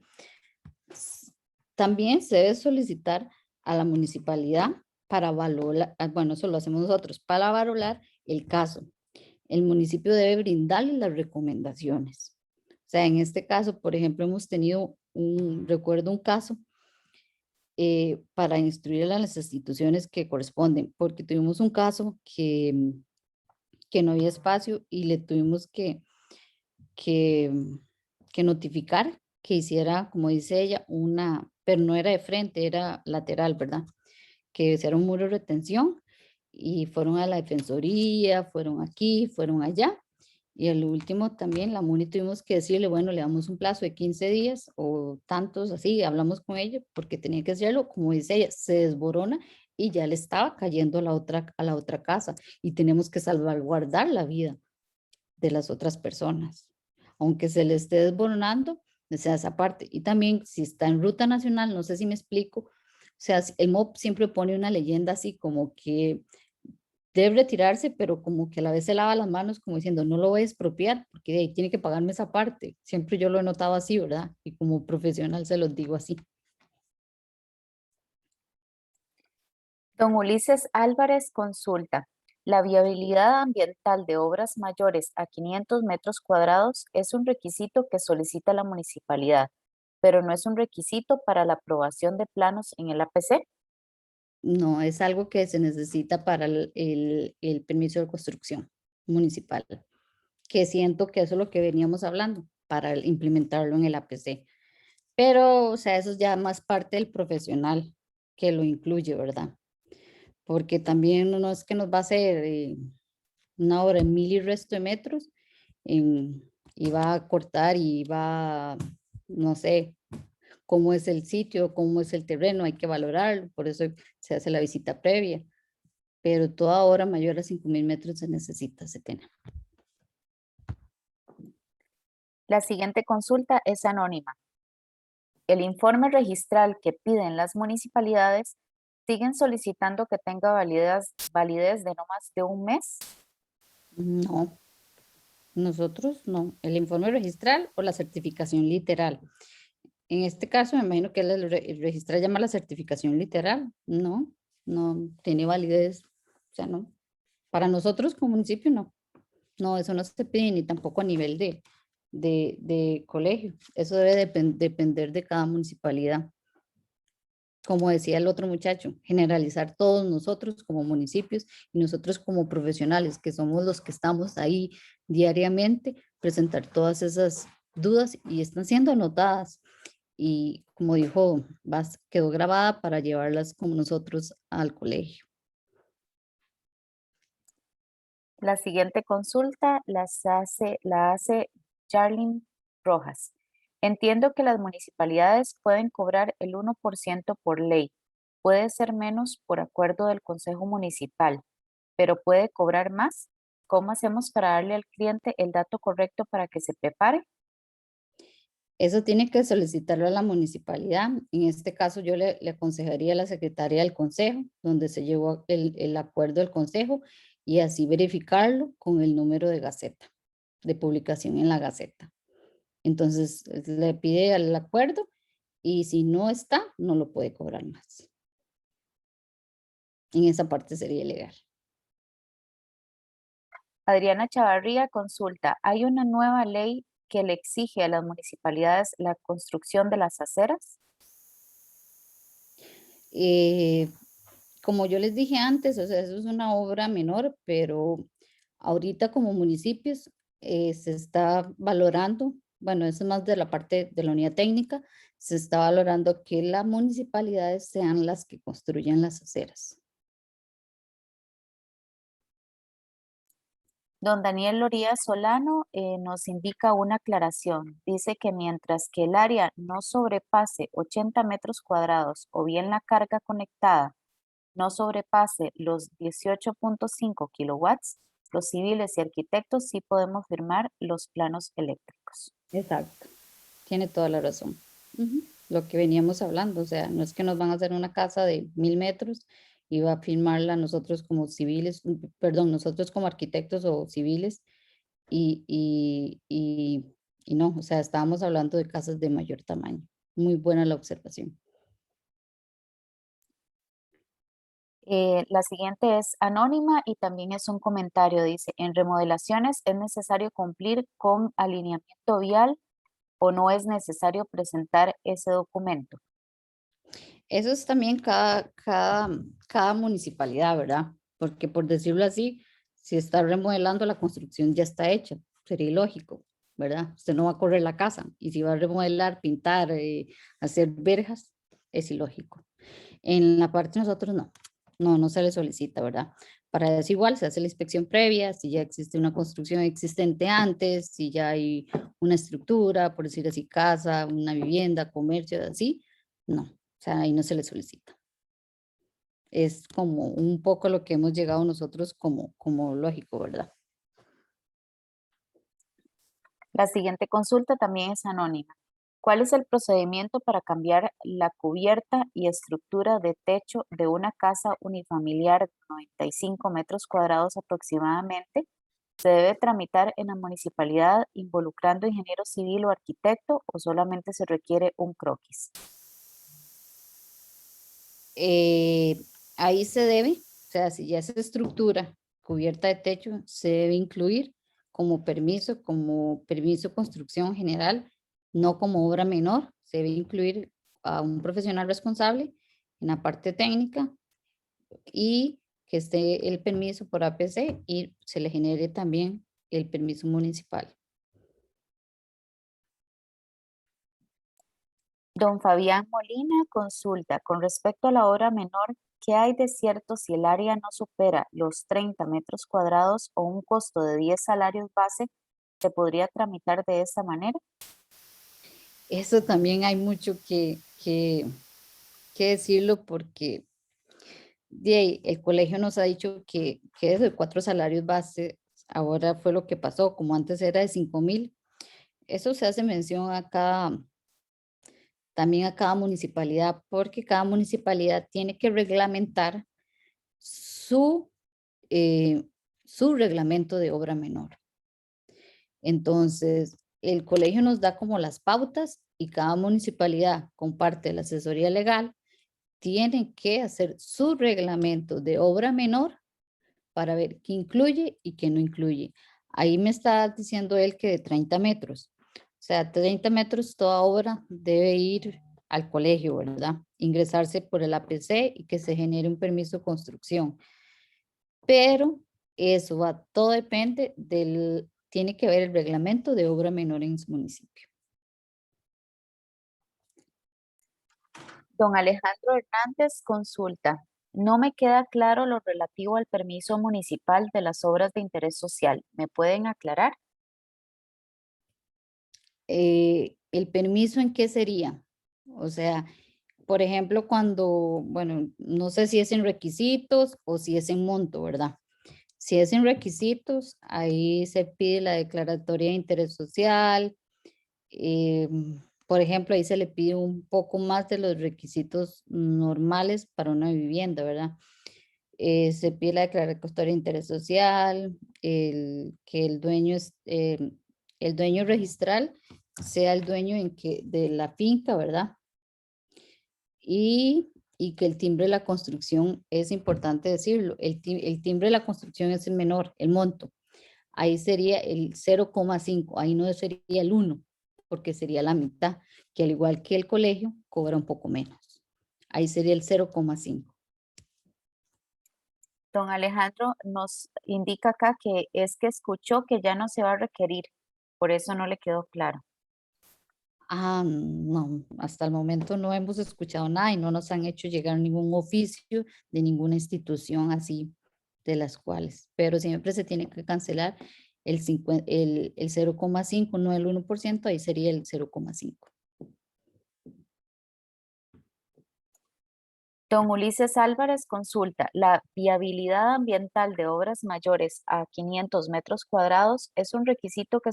También se debe solicitar a la municipalidad para valorar, bueno, eso lo hacemos nosotros, para valorar el caso. El municipio debe brindarle las recomendaciones. O sea, en este caso, por ejemplo, hemos tenido recuerdo un caso para instruir a las instituciones que corresponden, porque tuvimos un caso que no había espacio y le tuvimos que, que notificar que hiciera, como dice ella, pero no era de frente, era lateral, ¿verdad? Que hiciera un muro de retención y fueron a la defensoría, fueron aquí, fueron allá. Y al último también la MUNI tuvimos que decirle, bueno, le damos un plazo de 15 días o tantos, así, hablamos con ella porque tenía que hacerlo, como dice ella, se desborona y ya le estaba cayendo a la otra casa y tenemos que salvaguardar la vida de las otras personas, aunque se le esté desboronando, o sea, esa parte. Y también si está en ruta nacional, no sé si me explico, o sea, el MOP siempre pone una leyenda así como que debe retirarse, pero como que a la vez se lava las manos como diciendo, no lo voy a expropiar porque ahí tiene que pagarme esa parte. Siempre yo lo he notado así, ¿verdad? Y como profesional se los digo así. Don Ulises Álvarez consulta. La viabilidad ambiental de obras mayores a 500 metros cuadrados es un requisito que solicita la municipalidad, pero no es un requisito para la aprobación de planos en el APC. No, es algo que se necesita para el permiso de construcción municipal, que siento que eso es lo que veníamos hablando para implementarlo en el APC. Pero, o sea, eso es ya más parte del profesional que lo incluye, ¿verdad? Porque también no es que nos va a hacer una obra en 1000 y resto de metros y va a cortar y va, no sé, cómo es el sitio, cómo es el terreno, hay que valorarlo, por eso se hace la visita previa. Pero toda obra mayor a 5000 metros se necesita, se tiene. La siguiente consulta es anónima. El informe registral que piden las municipalidades siguen solicitando que tenga validez de no más de un mes. No, nosotros no. El informe registral o la certificación literal. En este caso, me imagino que el registrar llama la certificación literal. No, no tiene validez. O sea, no. Para nosotros como municipio, no. No, eso no se pide ni tampoco a nivel de colegio. Eso debe depender de cada municipalidad. Como decía el otro muchacho, generalizar todos nosotros como municipios y nosotros como profesionales, que somos los que estamos ahí diariamente, presentar todas esas dudas y están siendo anotadas. Y como dijo, quedó grabada para llevarlas con nosotros al colegio. La siguiente consulta la hace Charlene Rojas. Entiendo que las municipalidades pueden cobrar el 1% por ley. Puede ser menos por acuerdo del Consejo Municipal, pero puede cobrar más. ¿Cómo hacemos para darle al cliente el dato correcto para que se prepare? Eso tiene que solicitarlo a la municipalidad. En este caso, yo le aconsejaría a la secretaria del consejo, donde se llevó el acuerdo del consejo, y así verificarlo con el número de gaceta, de publicación en la gaceta. Entonces, le pide el acuerdo y si no está, no lo puede cobrar más. En esa parte sería ilegal. Adriana Chavarría consulta, ¿hay una nueva ley que le exige a las municipalidades la construcción de las aceras? Eh, Como yo les dije antes, o sea, eso es una obra menor, pero ahorita como municipios se está valorando, bueno, eso es más de la parte de la unidad técnica, se está valorando que las municipalidades sean las que construyan las aceras. Don Daniel Loría Solano nos indica una aclaración. Dice que mientras que el área no sobrepase 80 metros cuadrados o bien la carga conectada no sobrepase los 18.5 kilowatts, los civiles y arquitectos sí podemos firmar los planos eléctricos. Exacto. Tiene toda la razón. Ujú. Lo que veníamos hablando, o sea, no es que nos van a hacer una casa de 1000 metros y va a firmarla nosotros como civiles, perdón, nosotros como arquitectos o civiles y, y, y, y no, o sea, estábamos hablando de casas de mayor tamaño. Muy buena la observación. La siguiente es anónima y también es un comentario. Dice, en remodelaciones es necesario cumplir con alineamiento vial o no es necesario presentar ese documento. Eso es también cada municipalidad, ¿verdad? Porque por decirlo así, si está remodelando, la construcción ya está hecha, sería ilógico, ¿verdad? Usted no va a correr la casa y si va a remodelar, pintar, hacer verjas, es ilógico. En la parte de nosotros no se le solicita, ¿verdad? Para eso igual se hace la inspección previa, si ya existe una construcción existente antes, si ya hay una estructura, por decir así, casa, una vivienda, comercio, así, no, o sea, ahí no se le solicita. Es como un poco lo que hemos llegado nosotros como lógico, ¿verdad? La siguiente consulta también es anónima. ¿Cuál es el procedimiento para cambiar la cubierta y estructura de techo de una casa unifamiliar de 95 metros cuadrados aproximadamente? ¿Se debe tramitar en la municipalidad involucrando ingeniero civil o arquitecto o solamente se requiere un croquis? Eh, Ahí se debe, o sea, si ya esa estructura cubierta de techo se debe incluir como permiso de construcción general, no como obra menor, se debe incluir a un profesional responsable en la parte técnica y que esté el permiso por APC y se le genere también el permiso municipal. Don Fabián Molina consulta con respecto a la obra menor, ¿qué hay de cierto si el área no supera los 30 metros cuadrados o un costo de 10 salarios base? ¿Se podría tramitar de esa manera? Eso también hay mucho que decirlo porque de ahí, el colegio nos ha dicho que eso de 4 salarios base, ahora fue lo que pasó, como antes era de 5,000. Eso se hace mención también a cada municipalidad, porque cada municipalidad tiene que reglamentar su, eh, su reglamento de obra menor. Entonces, el colegio nos da como las pautas y cada municipalidad comparte la asesoría legal, tiene que hacer su reglamento de obra menor para ver qué incluye y qué no incluye. Ahí me está diciendo él que de 30 metros. O sea, 30 metros toda obra debe ir al colegio, ¿verdad? Ingresarse por el APC y que se genere un permiso de construcción. Pero eso va, todo depende tiene que ver el reglamento de obra menor en su municipio. Don Alejandro Hernández consulta. No me queda claro lo relativo al permiso municipal de las obras de interés social. ¿Me pueden aclarar? ¿El permiso en qué sería? O sea, por ejemplo, cuando, bueno, no sé si es en requisitos o si es en monto, ¿verdad? Si es en requisitos, ahí se pide la declaratoria de interés social. Por ejemplo, ahí se le pide un poco más de los requisitos normales para una vivienda, ¿verdad? Se pide la declaratoria de interés social, que el dueño registral sea el dueño de la finca, ¿verdad? Y que el timbre de la construcción, es importante decirlo, el timbre de la construcción es el menor, el monto. Ahí sería el 0,5, ahí no sería el 1, porque sería la mitad, que al igual que el colegio, cobra un poco menos. Ahí sería el 0,5. Don Alejandro nos indica acá que es que escuchó que ya no se va a requerir, por eso no le quedó claro. No, hasta el momento no hemos escuchado nada y no nos han hecho llegar ningún oficio de ninguna institución así de las cuales, pero siempre se tiene que cancelar el 0,5, no el 1%, ahí sería el 0,5. Don Ulises Álvarez consulta, ¿la viabilidad ambiental de obras mayores a 500 metros cuadrados es un requisito que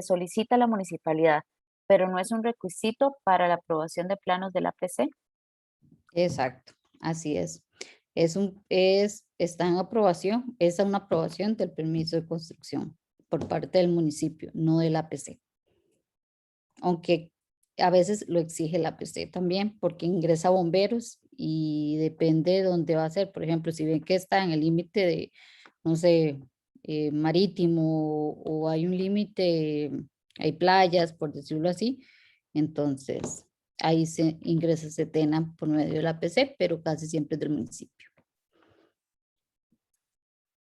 solicita la municipalidad, pero no es un requisito para la aprobación de planos del APC? Exacto, así es. Está en aprobación, es una aprobación del permiso de construcción por parte del municipio, no del APC. Aunque a veces lo exige el APC también porque ingresa bomberos y depende de dónde va a ser. Por ejemplo, si ven que está en el límite de, no sé, marítimo o hay un límite, hay playas, por decirlo así, entonces ahí se ingresa Setena por medio del APC, pero casi siempre es del municipio.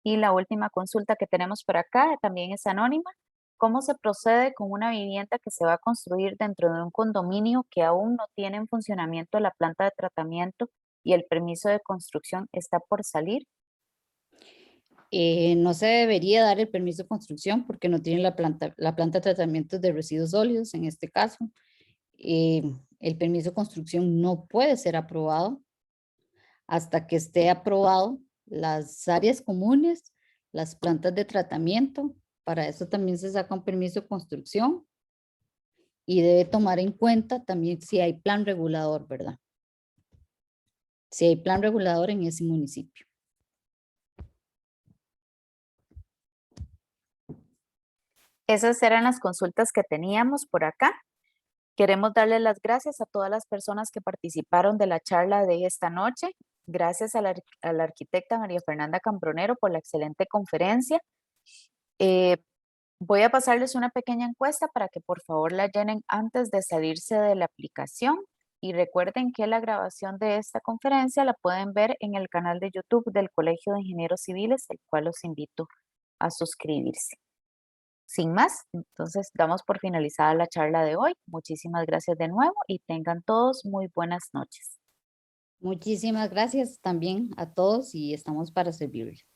Y la última consulta que tenemos por acá también es anónima. ¿Cómo se procede con una vivienda que se va a construir dentro de un condominio que aún no tiene en funcionamiento la planta de tratamiento y el permiso de construcción está por salir? No se debería dar el permiso de construcción porque no tiene la planta de tratamiento de residuos sólidos en este caso. El permiso de construcción no puede ser aprobado hasta que esté aprobado las áreas comunes, las plantas de tratamiento. Para eso también se saca un permiso de construcción y debe tomar en cuenta también si hay plan regulador, ¿verdad? Si hay plan regulador en ese municipio. Esas eran las consultas que teníamos por acá. Queremos darle las gracias a todas las personas que participaron de la charla de esta noche. Gracias a la arquitecta María Fernanda Cambronero por la excelente conferencia. Eh, Voy a pasarles una pequeña encuesta para que por favor la llenen antes de salirse de la aplicación. Y recuerden que la grabación de esta conferencia la pueden ver en el canal de YouTube del Colegio de Ingenieros Civiles, el cual los invito a suscribirse. Sin más, entonces damos por finalizada la charla de hoy. Muchísimas gracias de nuevo y tengan todos muy buenas noches. Muchísimas gracias también a todos y estamos para servirles.